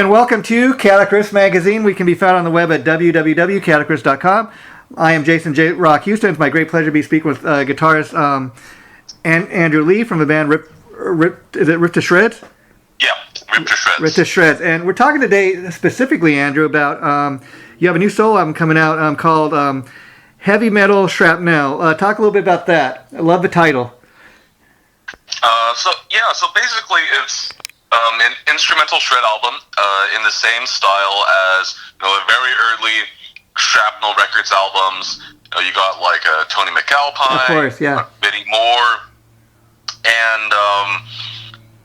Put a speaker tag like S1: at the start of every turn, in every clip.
S1: And welcome to Categories Magazine. We can be found on the web at www.categories.com. I am Jason J. Rock Houston. It's my great pleasure to be speaking with guitarist Andrew Lee from the band Ripped To Shreds?
S2: Yeah, Ripped To Shreds.
S1: Ripped To Shreds. And we're talking today specifically, Andrew, about you have a new solo album coming out called Heavy Metal Shrapnel. Talk a little bit about that. I love the title.
S2: So basically it's an instrumental shred album in the same style as the very early Shrapnel Records albums. You got like Tony McAlpine,
S1: of course, yeah,
S2: Biddy Moore, and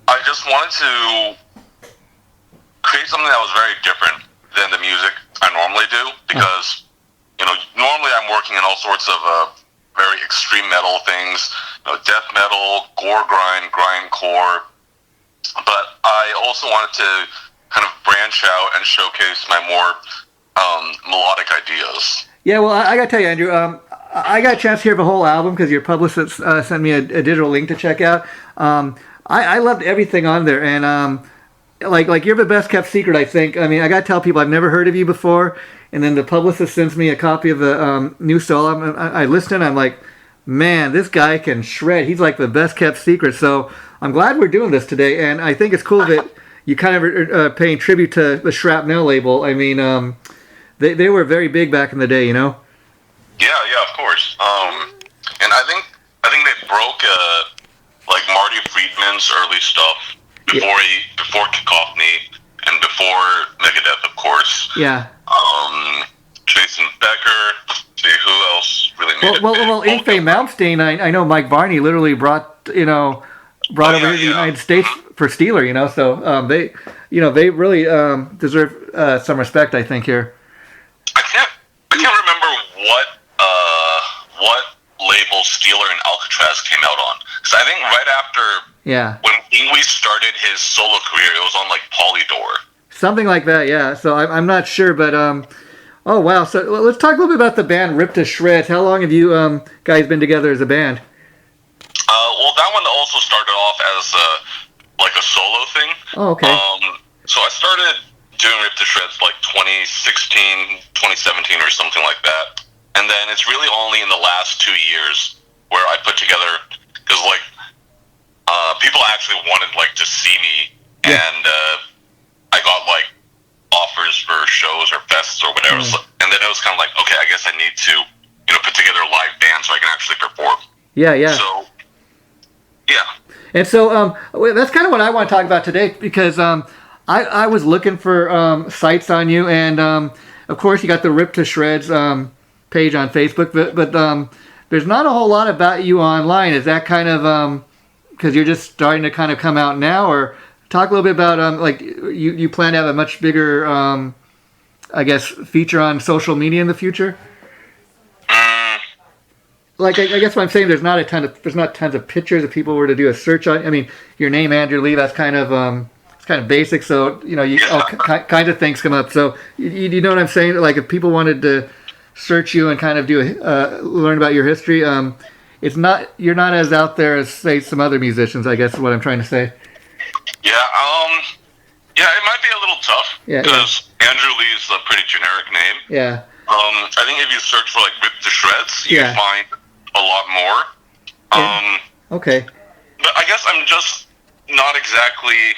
S2: I just wanted to create something that was very different than the music I normally do, because normally I'm working in all sorts of very extreme metal things, death metal, gore grind, grindcore. But I also wanted to kind of branch out and showcase my more melodic ideas.
S1: Yeah, well, I got to tell you, Andrew, I got a chance to hear the whole album because your publicist sent me a digital link to check out. I loved everything on there, and like you're the best kept secret, I think. I mean, I got to tell people I've never heard of you before, and then the publicist sends me a copy of the new solo album. I listened, and I'm like, man, this guy can shred. He's like the best kept secret. So I'm glad we're doing this today, and I think it's cool that you kind of are paying tribute to the Shrapnel label. I mean, they were very big back in the day,
S2: Yeah, of course. And I think they broke like Marty Friedman's early stuff before Cacophony and before Megadeth, of course.
S1: Yeah.
S2: Jason Becker. See who else really made it big.
S1: Well, Yngwie Malmsteen, I know Mike Varney literally brought over to the United States for Steeler, so they really deserve some respect, I think, here.
S2: I can't remember what label Steeler and Alcatraz came out on, because I think right after when Yngwie started his solo career, it was on like Polydor.
S1: Something like that, yeah. So I'm not sure, but oh wow. So let's talk a little bit about the band Ripped To Shreds. How long have you guys been together as a band?
S2: Well, that one also started off as like a solo thing.
S1: Oh, okay.
S2: So I started doing Ripped To Shreds like 2016, 2017 or something like that. And then it's really only in the last 2 years where I put together, because like people actually wanted like to see me, and I got like offers for shows or fests or whatever. So, and then it was kind of like, okay, I guess I need to put together a live band so I can actually perform.
S1: Yeah.
S2: So yeah.
S1: And so that's kind of what I want to talk about today, because I was looking for sites on you, and of course you got the Ripped To Shreds page on Facebook, but there's not a whole lot about you online. Is that kind of because you're just starting to kind of come out now, or talk a little bit about like you plan to have a much bigger I guess feature on social media in the future? Like I guess what I'm saying, there's not tons of pictures. If people were to do a search on, I mean, your name Andrew Lee, that's kind of it's kind of basic. So all kinds of things come up. So you know what I'm saying? Like if people wanted to search you and kind of do learn about your history, you're not as out there as say some other musicians, I guess is what I'm trying to say.
S2: Yeah, it might be a little tough because Andrew Lee is a pretty generic name.
S1: Yeah.
S2: I think if you search for like Ripped To Shreds, you can find a lot more.
S1: Okay.
S2: But I guess I'm just not exactly,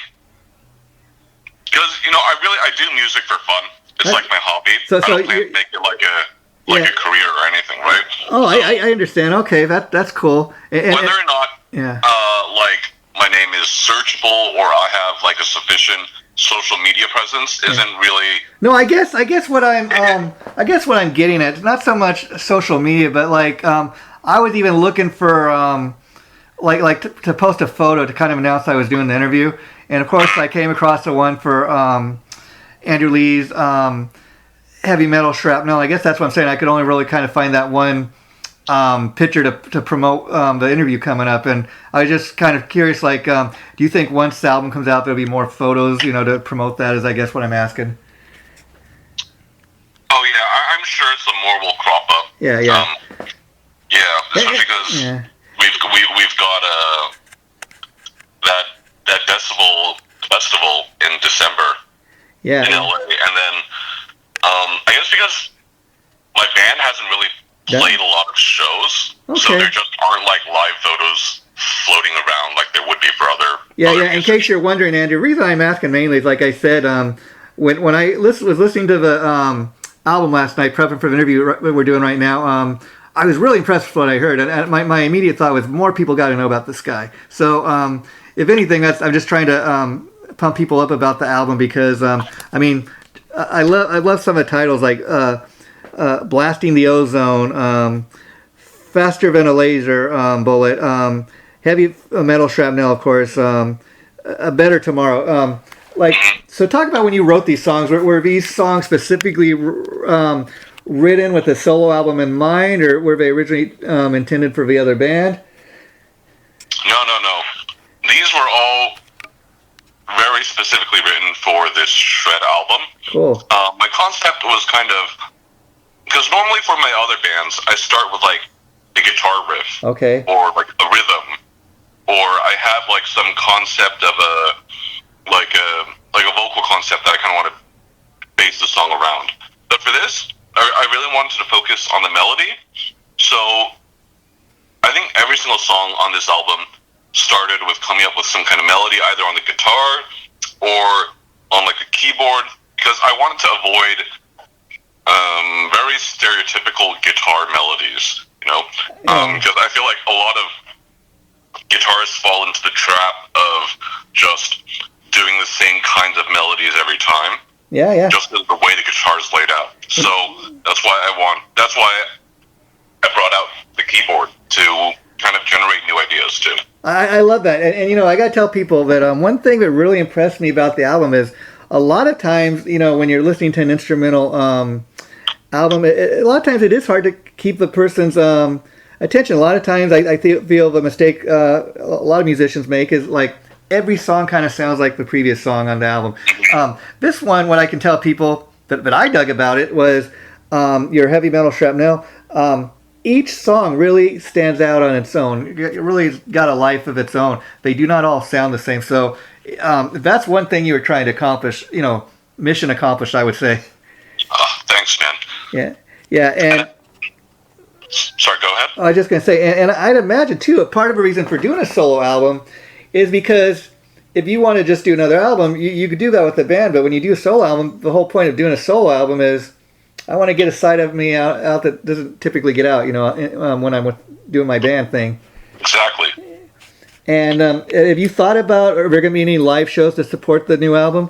S2: because I do music for fun. It's like my hobby.
S1: So
S2: I don't plan to make it like a career or anything, right?
S1: Oh, so, I understand. Okay, that's cool.
S2: Whether or not like my name is searchable or I have like a sufficient social media presence isn't really.
S1: No, I guess what I'm getting at, not so much social media, but like I was even looking for like to post a photo to kind of announce I was doing the interview, and of course I came across the one for Andrew Lee's Heavy Metal Shrapnel. I guess that's what I'm saying. I could only really kind of find that one picture to promote the interview coming up, and I was just kind of curious, like, do you think once the album comes out there'll be more photos, to promote that, is I guess what I'm asking.
S2: Oh yeah, I'm sure some more will crop up.
S1: Yeah.
S2: Especially because we've got that Decibel festival in December
S1: Yeah.
S2: in LA, and then I guess because my band hasn't really played a lot of shows, so there just aren't like live photos floating around like there would be for other.
S1: Yeah,
S2: other
S1: yeah. In case you're wondering, Andrew, the reason I'm asking mainly is, like I said, when I was listening to the album last night, prepping for the interview we're doing right now, I was really impressed with what I heard, and my immediate thought was more people got to know about this guy. So, if anything, I'm just trying to pump people up about the album because, I mean, I love some of the titles like Blasting the Ozone, Faster Than a Laser Bullet, Heavy Metal Shrapnel, of course, A Better Tomorrow. So talk about when you wrote these songs. Were these songs specifically written with a solo album in mind, or were they originally intended for the other band?
S2: No. These were all very specifically written for this Shred album.
S1: Cool.
S2: My concept was kind of, because normally for my other bands, I start with like a guitar riff,
S1: okay,
S2: or like a rhythm, or I have like some concept of a vocal concept that I kind of want to base the song around. But for this, I really wanted to focus on the melody. So I think every single song on this album started with coming up with some kind of melody, either on the guitar or on like a keyboard, because I wanted to avoid very stereotypical guitar melodies, because I feel like a lot of guitarists fall into the trap of just doing the same kinds of melodies every time.
S1: Yeah.
S2: Just as the way the guitar is laid out. So that's why I brought out the keyboard to kind of generate new ideas too.
S1: I love that, and I got to tell people that one thing that really impressed me about the album is a lot of times, when you're listening to an instrumental album, a lot of times it is hard to keep the person's attention. A lot of times I feel the mistake a lot of musicians make is like every song kind of sounds like the previous song on the album. This one, what I can tell people that I dug about it was your Heavy Metal Shrapnel. Each song really stands out on its own. It really got a life of its own. They do not all sound the same. So that's one thing you were trying to accomplish, mission accomplished, I would say.
S2: Thanks, man.
S1: Yeah. And
S2: sorry, go ahead.
S1: I was just going to say, and I'd imagine, too, a part of the reason for doing a solo album is because if you want to just do another album, you could do that with the band, but when you do a solo album, the whole point of doing a solo album is I want to get a side of me out that doesn't typically get out, when I'm doing my band thing.
S2: Exactly.
S1: And have you thought about, are there going to be any live shows to support the new album?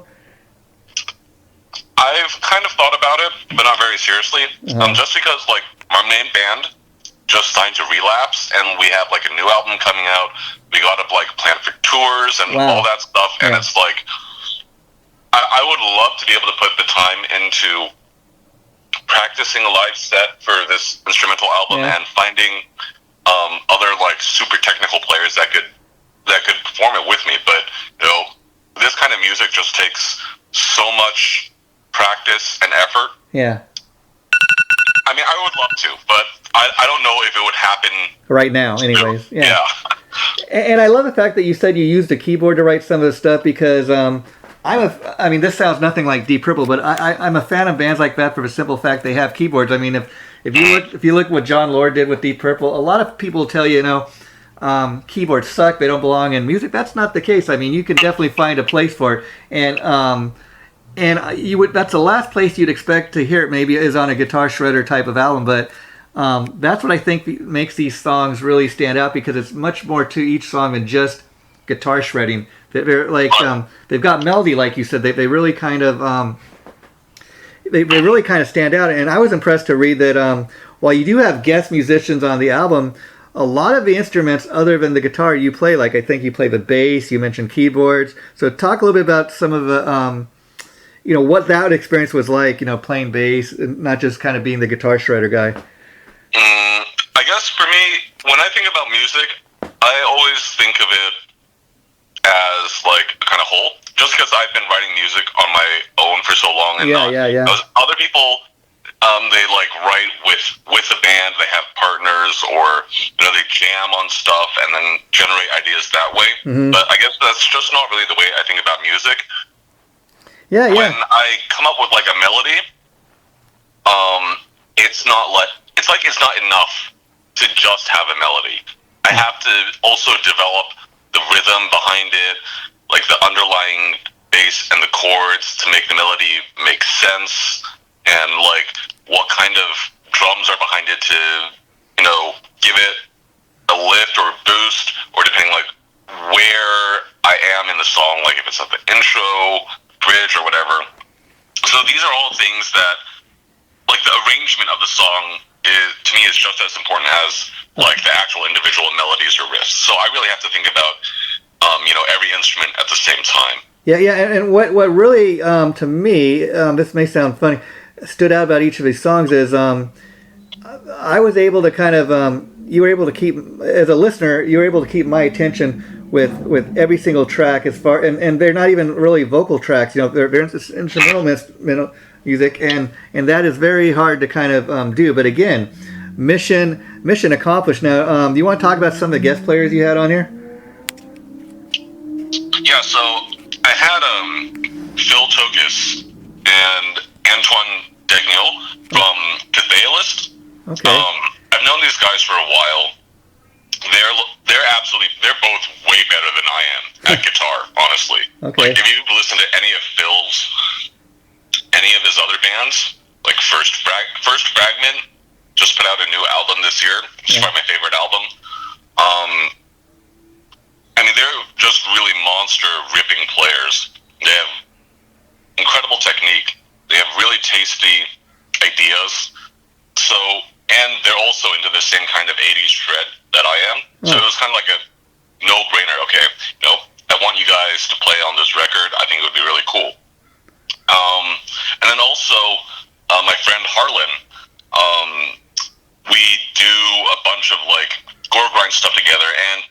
S2: I've kind of thought about it, but not very seriously. Just because, like, our main band just signed to Relapse, and we have, like, a new album coming out. We got to, like, plan for tours and all that stuff, and it's like, I would love to be able to put the time into practicing a live set for this instrumental album and finding other, like, super technical players that could perform it with me. But, this kind of music just takes so much practice and effort.
S1: Yeah.
S2: I mean, I would love to, but I don't know if it would happen
S1: right now, anyways.
S2: Yeah.
S1: And I love the fact that you said you used a keyboard to write some of the stuff because I mean, this sounds nothing like Deep Purple, but I'm a fan of bands like that for the simple fact they have keyboards. I mean, if you look what John Lord did with Deep Purple, a lot of people tell you, keyboards suck, they don't belong in music. That's not the case. I mean, you can definitely find a place for it, and that's the last place you'd expect to hear it. Maybe is on a guitar shredder type of album, but that's what I think makes these songs really stand out because it's much more to each song than just guitar shredding. They're like they've got melody, like you said. They really kind of they really kind of stand out. And I was impressed to read that while you do have guest musicians on the album, a lot of the instruments other than the guitar you play. Like I think you play the bass. You mentioned keyboards. So talk a little bit about some of the what that experience was like. Playing bass and not just kind of being the guitar shredder guy.
S2: I guess for me, when I think about music, I always think of it as like a kind of whole. Just because I've been writing music on my own for so long, and other people, they like write with a band. They have partners, or they jam on stuff and then generate ideas that way. Mm-hmm. But I guess that's just not really the way I think about music.
S1: Yeah,
S2: when
S1: yeah.
S2: I come up with like a melody, it's not enough to just have a melody. I have to also develop the rhythm behind it, like the underlying bass and the chords to make the melody make sense, and like what kind of drums are behind it to, give it a lift or a boost, or depending like where I am in the song, like if it's at the intro, bridge, or whatever. So these are all things that, like the arrangement of the song to me is just as important as like the actual individual melodies or riffs. So I really have to think about every instrument at the same time.
S1: Yeah, yeah, and what really to me, this may sound funny, stood out about each of these songs is I was able to kind of you were able to keep, as a listener, you were able to keep my attention with every single track as far, and they're not even really vocal tracks, they're instrumental music, and that is very hard to kind of do. But again, mission accomplished. Now, do you want to talk about some of the guest players you had on here?
S2: Yeah, so I had Phil Tokus and Antoine Dagnil from Cathaylist.
S1: Okay.
S2: I've known these guys for a while. They're both way better than I am at guitar, honestly.
S1: Okay.
S2: Like if you listen to any of his other bands, like First Fragment just put out a new album this year. It's probably my favorite album. I mean, they're just really monster ripping players. They have incredible technique. They have really tasty ideas. So, and they're also into the same kind of 80s shred that I am. So it was kind of like a no-brainer. Okay, I want you guys to play on this record. I think it would be really cool. And then also, my friend Harlan, we do a bunch of like gore grind stuff together, and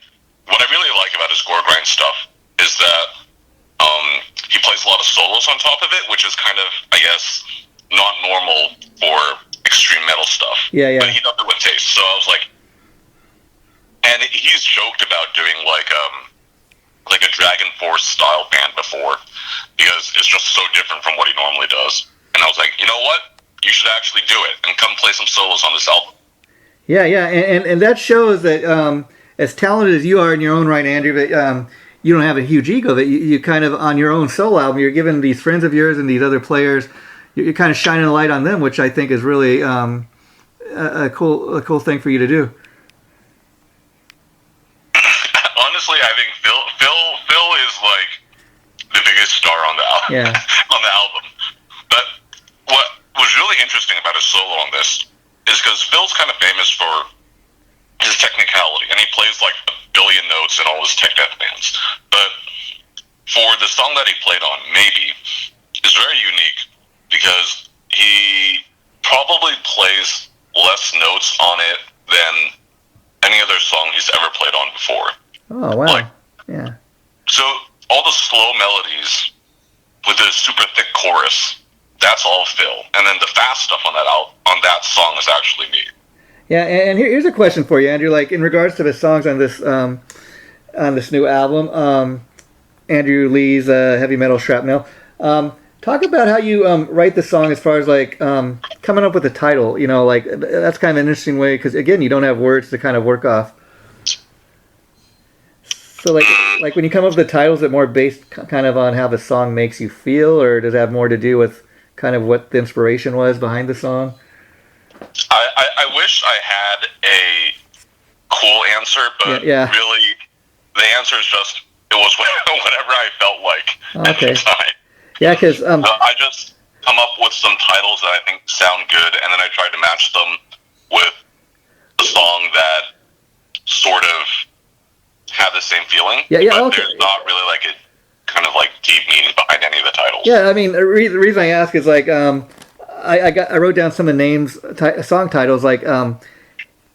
S2: what I really like about his gore grind stuff is that he plays a lot of solos on top of it, which is kind of, I guess, not normal for extreme metal stuff.
S1: Yeah, yeah.
S2: But he does it with taste. So I was like, and he's joked about doing like a Dragon Force style band before, because it's just so different from what he normally does. And I was like, you know what? You should actually do it and come play some solos on this album.
S1: Yeah, yeah, and that shows that as talented as you are in your own right, Andrew, that you don't have a huge ego. That you kind of, on your own solo album, you're giving these friends of yours and these other players, you're kind of shining a light on them, which I think is really a cool thing for you to do.
S2: Honestly, I think Phil is like the biggest star on the album.
S1: Yeah.
S2: On the album. But what was really interesting about his solo on this is because Phil's kind of famous for his technicality, and he plays like a billion notes in all his tech death bands. But for the song that he played on, Maybe, is very unique because he probably plays less notes on it than any other song he's ever played on before.
S1: Oh, wow. Yeah.
S2: So all the slow melodies with the super thick chorus, that's all Phil. And then the fast stuff on that song is actually me.
S1: Yeah, and here's a question for you, Andrew. Like in regards to the songs on this new album, Andrew Lee's Heavy Metal Shrapnel. Talk about how you write the song as far as like coming up with a title. Like that's kind of an interesting way because again, you don't have words to kind of work off. So like when you come up with the titles, is it more based kind of on how the song makes you feel, or does it have more to do with kind of what the inspiration was behind the song?
S2: I wish I had a cool answer, but really the answer is just it was whatever I felt like at the time.
S1: Yeah, because
S2: I just come up with some titles that I think sound good, and then I try to match them with a song that sort of had the same feling.
S1: Yeah,
S2: but there's not really like a kind of like deep meaning behind any of the titles.
S1: Yeah, I mean, the reason I ask is like I wrote down some of the names, song titles like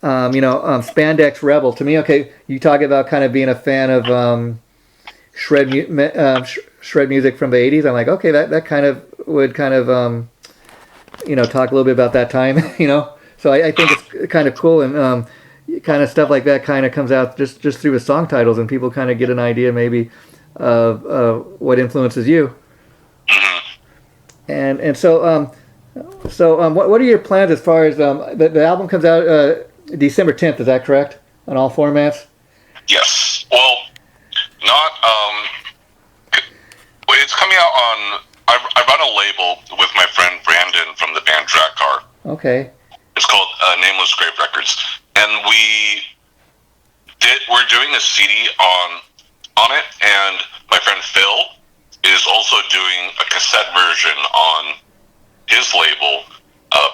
S1: Spandex Rebel. To me, okay, you talk about kind of being a fan of shred music from the 80s. I'm like, okay, that kind of would kind of talk a little bit about that time, So I think it's kind of cool, and kind of stuff like that kind of comes out just through the song titles, and people kind of get an idea maybe of what influences you.
S2: Mm-hmm.
S1: And what are your plans as far as the album comes out December 10th? Is that correct on all formats?
S2: Yes. Well, not. It's coming out on. I run a label with my friend Brandon from the band Drag Car.
S1: Okay.
S2: It's called Nameless Grave Records, and we're doing a CD on it, and my friend Phil is also doing a cassette version on his label,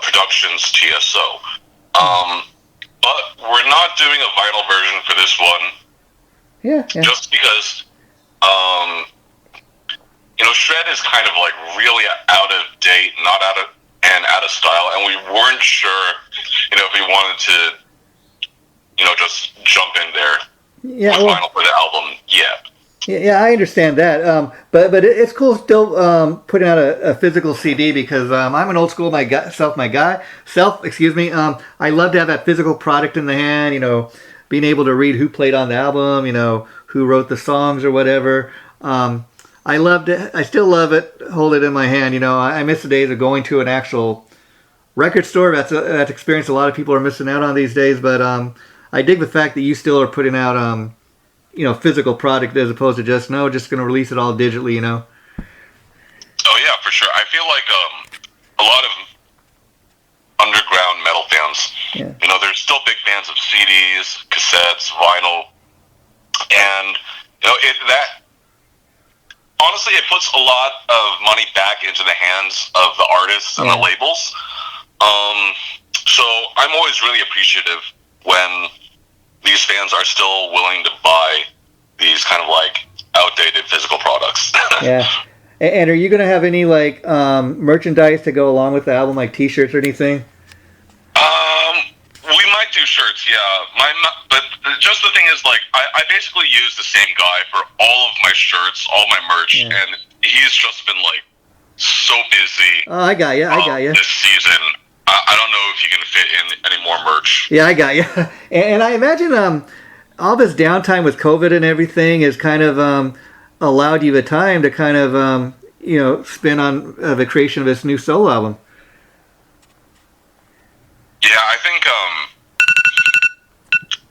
S2: Productions TSO. But we're not doing a vinyl version for this one.
S1: Yeah.
S2: Just because, shred is kind of like really out of date, not out of style, and we weren't sure, if we wanted to, just jump in there with vinyl for the album yet.
S1: Yeah, I understand that. But it's cool still putting out a physical CD because I'm an old school myself. I love to have that physical product in the hand. Being able to read who played on the album. Who wrote the songs or whatever. I still love it. Hold it in my hand. I miss the days of going to an actual record store. That's experience a lot of people are missing out on these days. But I dig the fact that you still are putting out physical product as opposed to just going to release it all digitally.
S2: Oh yeah, for sure. I feel like a lot of underground metal fans.
S1: Yeah.
S2: There's still big fans of CDs, cassettes, vinyl, and that. Honestly, it puts a lot of money back into the hands of the artists and the labels. So I'm always really appreciative when these fans are still willing to buy these kind of like outdated physical products.
S1: Yeah. And are you going to have any like merchandise to go along with the album, like T-shirts or anything?
S2: We might do shirts, yeah. But just the thing is, like, I basically use the same guy for all of my shirts, all my merch, and he's just been like so busy.
S1: Oh, I got you.
S2: This season, I don't know if you can fit in any more merch.
S1: Yeah, I got you. And I imagine all this downtime with COVID and everything has kind of allowed you the time to kind of spend on the creation of this new solo album.
S2: Yeah, I think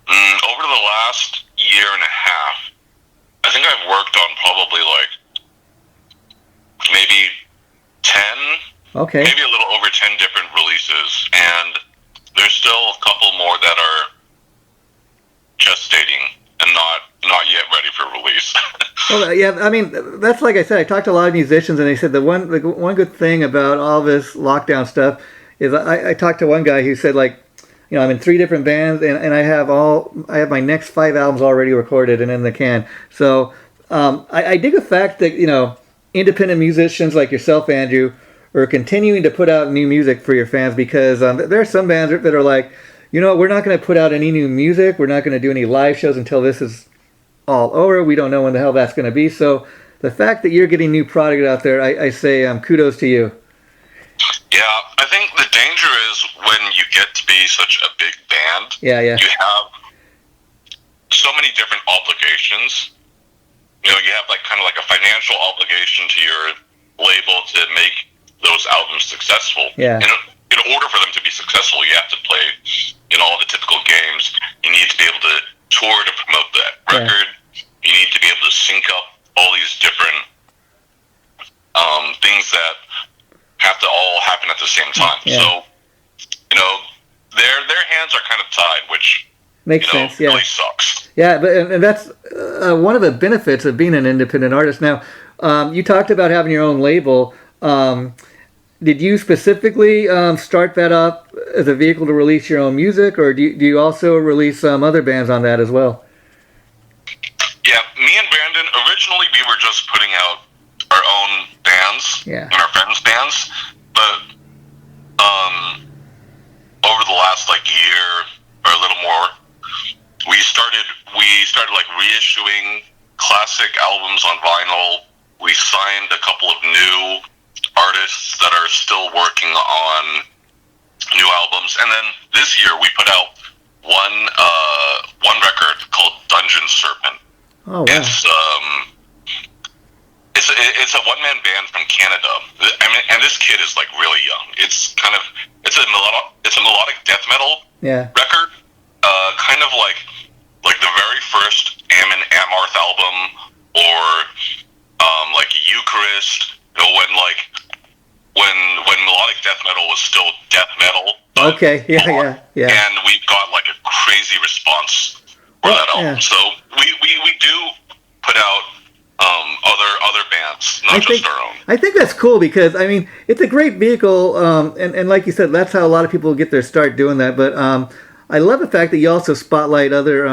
S2: over the last year and a half, I think I've worked on probably like maybe 10, maybe a little over 10 different releases, and there's still a couple more that are gestating and not yet ready for release.
S1: Well, yeah, I mean, that's like I said, I talked to a lot of musicians, and they said the one good thing about all this lockdown stuff is I talked to one guy who said, like, I'm in 3 different bands, and I have my next 5 albums already recorded and in the can. So I dig the fact that independent musicians like yourself, Andrew, are continuing to put out new music for your fans, because there are some bands that are like, we're not going to put out any new music, we're not going to do any live shows until this is all over. We don't know when the hell that's going to be. So the fact that you're getting new product out there, I say kudos to you.
S2: Yeah, I think the danger is when you get to be such a big band.
S1: Yeah.
S2: You have so many different obligations. You have like kind of like a financial obligation to your label to make those albums successful.
S1: Yeah.
S2: And in order for them to be successful, you have to play all the typical games. You need to be able to tour to promote that record. You need to be able to sync up all these different things that have to all happen at the same time.
S1: Yeah.
S2: So, their hands are kind of tied, which
S1: makes sense. Yeah,
S2: really sucks.
S1: Yeah, and that's one of the benefits of being an independent artist. Now, you talked about having your own label. Did you specifically start that up as a vehicle to release your own music, or do you also release other bands on that as well?
S2: Yeah, me and Brandon, originally we were just putting out our own bands and our friends' bands, but over the last year or a little more, we started like reissuing classic albums on vinyl. We signed a couple of new artists that are still working on new albums, and then this year we put out one record called Dungeon Serpent.
S1: Oh, wow.
S2: it's a one man band from Canada. I mean, and this kid is like really young. It's a melodic death metal record, kind of like the very first Ammon Amarth album, or like Eucharist. You know, when melodic death metal was still death metal.
S1: Okay, yeah.
S2: And we got like a crazy response for that album.
S1: Yeah.
S2: So we do put out other bands, not just our own.
S1: I think that's cool because I mean it's a great vehicle, and like you said, that's how a lot of people get their start doing that. But I love the fact that you also spotlight other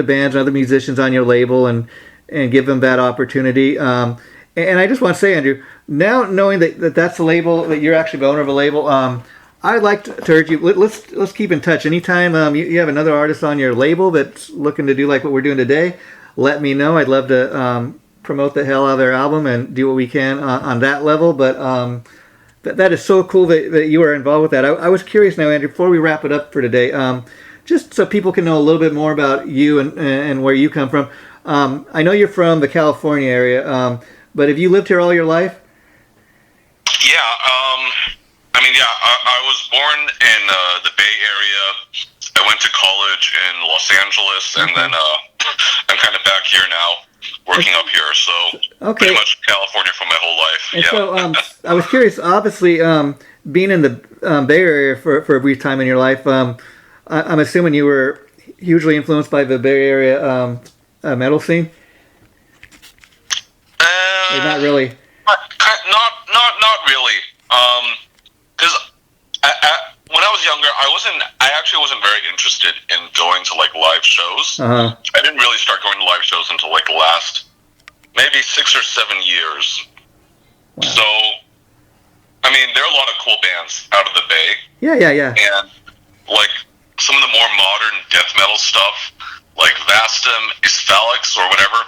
S1: bands and other musicians on your label and give them that opportunity. And I just want to say, Andrew, now knowing that that's the label, that you're actually the owner of a label, I'd like to urge you. Let's keep in touch. Anytime you have another artist on your label that's looking to do like what we're doing today, let me know. I'd love to promote the hell out of their album and do what we can on that level. But that is so cool that you are involved with that. I was curious now, Andrew, before we wrap it up for today, just so people can know a little bit more about you and where you come from. I know you're from the California area, but have you lived here all your life?
S2: Yeah, I was born in the Bay Area. I went to college in Los Angeles, and then I'm kind of back here now, working up here. So pretty much California for my whole life.
S1: And so I was curious, obviously, being in the Bay Area for a brief time in your life, I'm assuming you were hugely influenced by the Bay Area metal scene? Or not really?
S2: Not really. Because when I was younger, I actually wasn't very interested in going to like live shows.
S1: Uh-huh.
S2: I didn't really start going to live shows until like the last maybe 6 or 7 years.
S1: Wow.
S2: So, I mean, there are a lot of cool bands out of the Bay.
S1: Yeah.
S2: And like some of the more modern death metal stuff, like Vastum, Asphalix, or whatever,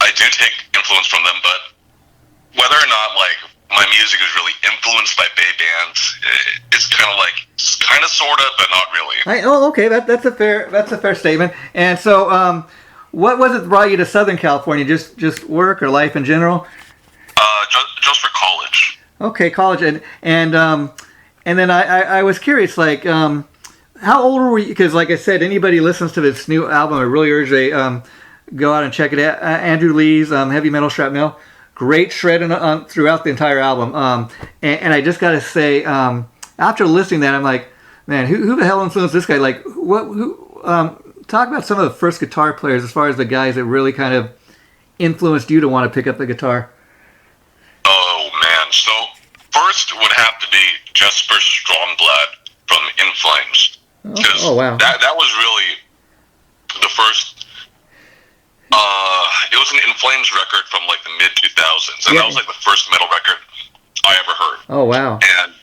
S2: I do take influence from them, but whether or not like my music is really influenced by Bay bands, it's kind of sort of, but not really.
S1: Okay, that's a fair statement. And so, what was it that brought you to Southern California? Just work or life in general?
S2: Just for college.
S1: Okay, college, and then I was curious, like, how old were you? Because like I said, anybody listens to this new album, I really urge they go out and check it out. Andrew Lee's Heavy Metal Shrapnel. Great shredding throughout the entire album. And I just got to say, after listening to that, I'm like, man, who the hell influenced this guy? Like, talk about some of the first guitar players as far as the guys that really kind of influenced you to want to pick up the guitar.
S2: Oh, man. So, first would have to be Jesper Stromblad from In Flames.
S1: Oh, wow.
S2: That was really the first... it was an In Flames record from like the mid-2000s, and that was like the first metal record I ever heard.
S1: Oh, wow.
S2: And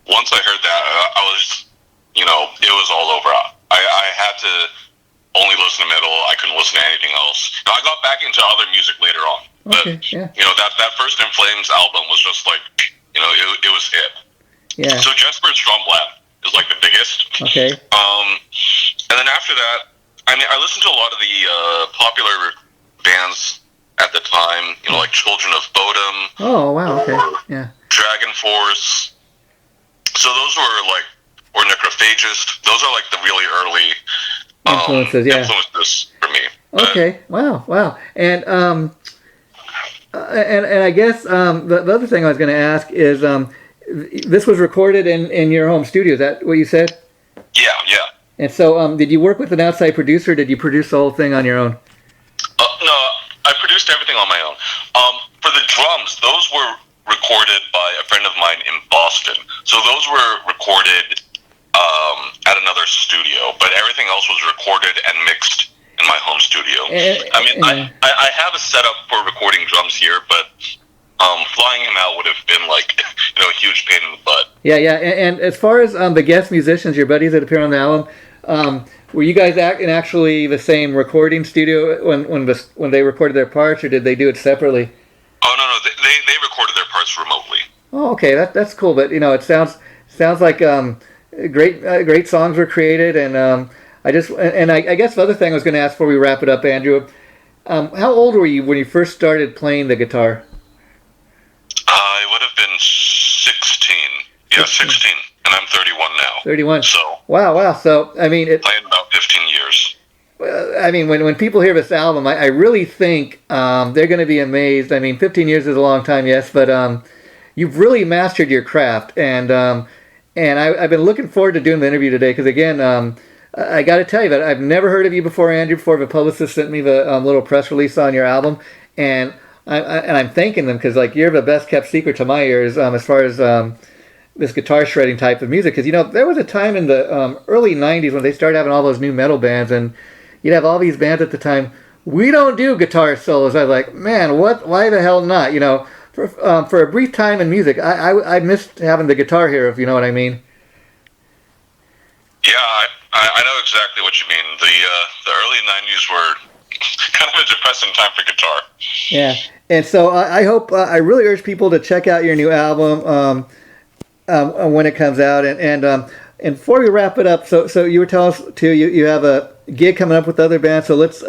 S2: once I heard that, I was, it was all over. I had to only listen to metal. I couldn't listen to anything else. Now, I got back into other music later on, but, that first In Flames album was just like, it was it.
S1: Yeah.
S2: So Jesper Stromblad is like the biggest.
S1: Okay.
S2: And then after that, I mean, I listened to a lot of the popular bands at the time, like Children of Bodom.
S1: Oh, wow, okay, yeah.
S2: Dragon Force. So those were or Necrophagist. Those are like the really early influences for me.
S1: Okay, wow. And I guess the other thing I was going to ask is this was recorded in your home studio. Is that what you said?
S2: Yeah.
S1: And so, did you work with an outside producer, or did you produce the whole thing on your own?
S2: No, I produced everything on my own. For the drums, those were recorded by a friend of mine in Boston. So those were recorded at another studio, but everything else was recorded and mixed in my home studio. I have a setup for recording drums here, but flying him out would have been like, a huge pain in the butt. Yeah.
S1: And as far as the guest musicians, your buddies that appear on the album, were you guys in actually the same recording studio when they recorded their parts, or did they do it separately?
S2: Oh no, they recorded their parts remotely.
S1: Oh, okay, that's cool. But it sounds like great songs were created, and I guess the other thing I was going to ask before we wrap it up, Andrew, How old were you when you first started playing the guitar?
S2: I would have been 16. Yeah, 16. And I'm 31 now.
S1: 31.
S2: So.
S1: Wow. So, I mean,
S2: playing about 15 years.
S1: I mean, when people hear this album, I really think they're going to be amazed. I mean, 15 years is a long time, yes, but you've really mastered your craft. And I've been looking forward to doing the interview today because, again, I got to tell you that I've never heard of you before, Andrew, before the publicist sent me the little press release on your album. And I'm thanking them because, like, you're the best kept secret to my ears as far as this guitar shredding type of music. Because, you know, there was a time in the early 90s when they started having all those new metal bands, and you'd have all these bands at the time, we don't do guitar solos. I was like, man, what? Why the hell not? You know, for a brief time in music, I missed having the guitar here, if you know what I mean.
S2: Yeah, I know exactly what you mean. The early 90s were kind of a depressing time for guitar.
S1: Yeah, and so I hope, I really urge people to check out your new album when it comes out. And before we wrap it up, so you were telling us, too, you have a gig coming up with other bands, so let's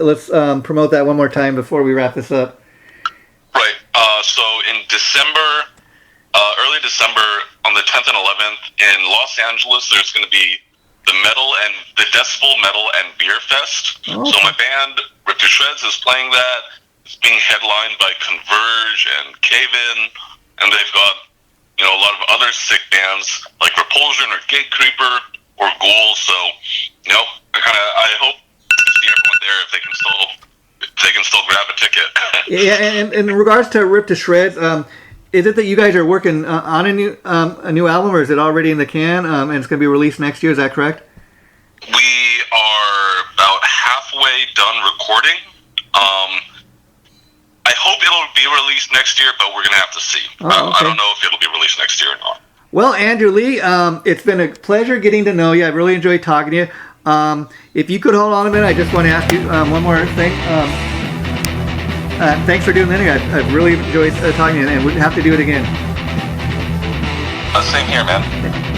S1: promote that one more time before we wrap this up.
S2: Right. So in December, early December, on the 10th and 11th, in Los Angeles, there's going to be the Decibel Metal and Beer Fest.
S1: Oh.
S2: So my band, Ripped To Shreds, is playing that. It's being headlined by Converge and Cave-In, and they've got, you know, a lot of other sick bands like Repulsion or Gatecreeper or Ghoul. So, you know, I hope to see everyone there if they can still grab a ticket.
S1: Yeah, and in regards to Ripped To Shreds, is it that you guys are working on a new album, or is it already in the can and it's going to be released next year? Is that correct?
S2: We are about halfway done recording. I hope it'll be released next year, but we're going to have to see.
S1: Oh, okay.
S2: I don't know if it'll be released next year or not.
S1: Well, Andrew Lee, it's been a pleasure getting to know you. I've really enjoyed talking to you. If you could hold on a minute, I just want to ask you one more thing. Thanks for doing the interview. I've really enjoyed talking to you, and we'd have to do it again.
S2: Same here, man.